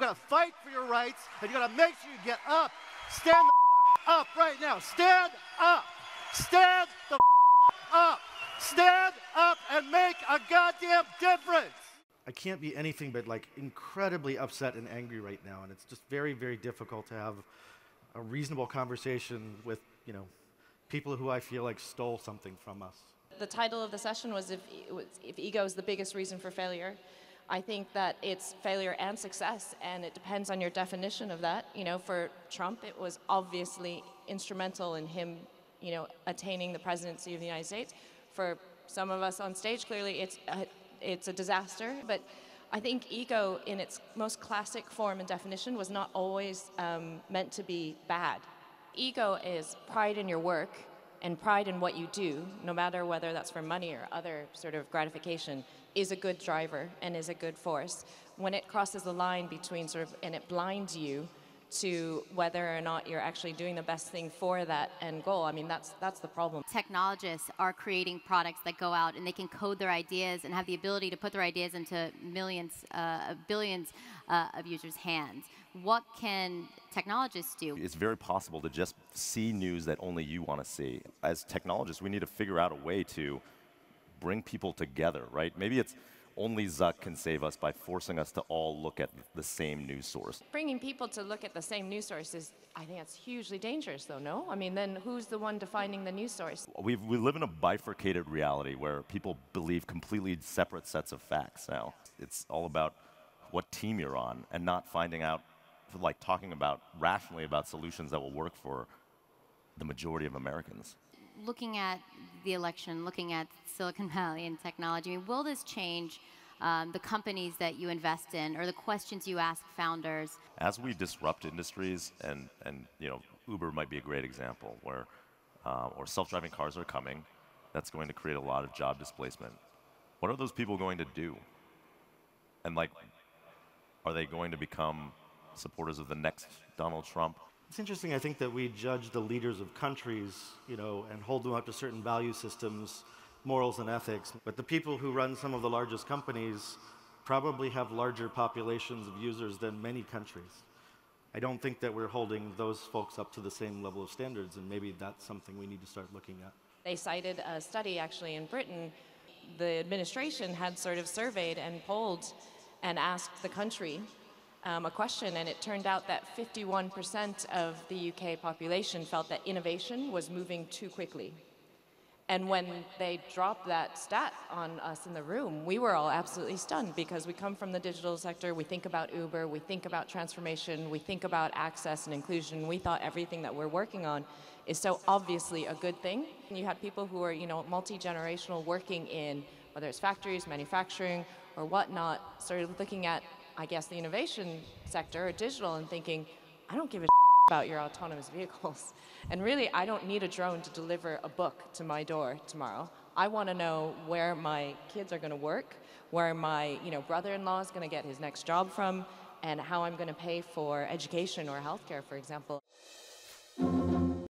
got to fight for your rights, and you got to make sure you get up. Stand the up right now. Stand up. Stand the up. Stand up and make a goddamn difference. I can't be anything but like incredibly upset and angry right now, and it's just very, very difficult to have a reasonable conversation with, people who I feel like stole something from us. The title of the session was if ego is the biggest reason for failure. I think that it's failure and success, and it depends on your definition of that. For Trump, it was obviously instrumental in him, attaining the presidency of the United States. For some of us on stage, clearly it's a disaster. But I think ego, in its most classic form and definition, was not always meant to be bad. Ego is pride in your work and pride in what you do, no matter whether that's for money or other sort of gratification, is a good driver and is a good force. When it crosses the line between and it blinds you to whether or not you're actually doing the best thing for that end goal, I mean, that's the problem. Technologists are creating products that go out and they can code their ideas and have the ability to put their ideas into billions of users' hands. What can technologists do? It's very possible to just see news that only you want to see. As technologists, we need to figure out a way to bring people together, right? Maybe it's only Zuck can save us by forcing us to all look at the same news source. Bringing people to look at the same news source is, I think that's hugely dangerous, though, no? I mean, then who's the one defining the news source? We live in a bifurcated reality where people believe completely separate sets of facts now. It's all about what team you're on and not finding out, like talking about rationally about solutions that will work for the majority of Americans. Looking at the election, looking at Silicon Valley and technology, I mean, will this change the companies that you invest in or the questions you ask founders? As we disrupt industries, and Uber might be a great example, where or self-driving cars are coming, that's going to create a lot of job displacement. What are those people going to do? And are they going to become supporters of the next Donald Trump? It's interesting, I think, that we judge the leaders of countries, and hold them up to certain value systems, morals and ethics. But the people who run some of the largest companies probably have larger populations of users than many countries. I don't think that we're holding those folks up to the same level of standards, and maybe that's something we need to start looking at. They cited a study actually in Britain. The administration had sort of surveyed and polled and asked the country a question, and it turned out that 51% of the UK population felt that innovation was moving too quickly. And when they dropped that stat on us in the room, we were all absolutely stunned, because we come from the digital sector, we think about Uber, we think about transformation, we think about access and inclusion. We thought everything that we're working on is so obviously a good thing. And you had people who are, multi-generational, working in, whether it's factories, manufacturing, or whatnot, started looking at, I guess, the innovation sector or digital and thinking, I don't give a about your autonomous vehicles. And really, I don't need a drone to deliver a book to my door tomorrow. I want to know where my kids are going to work, where my brother-in-law is going to get his next job from, and how I'm going to pay for education or healthcare, for example.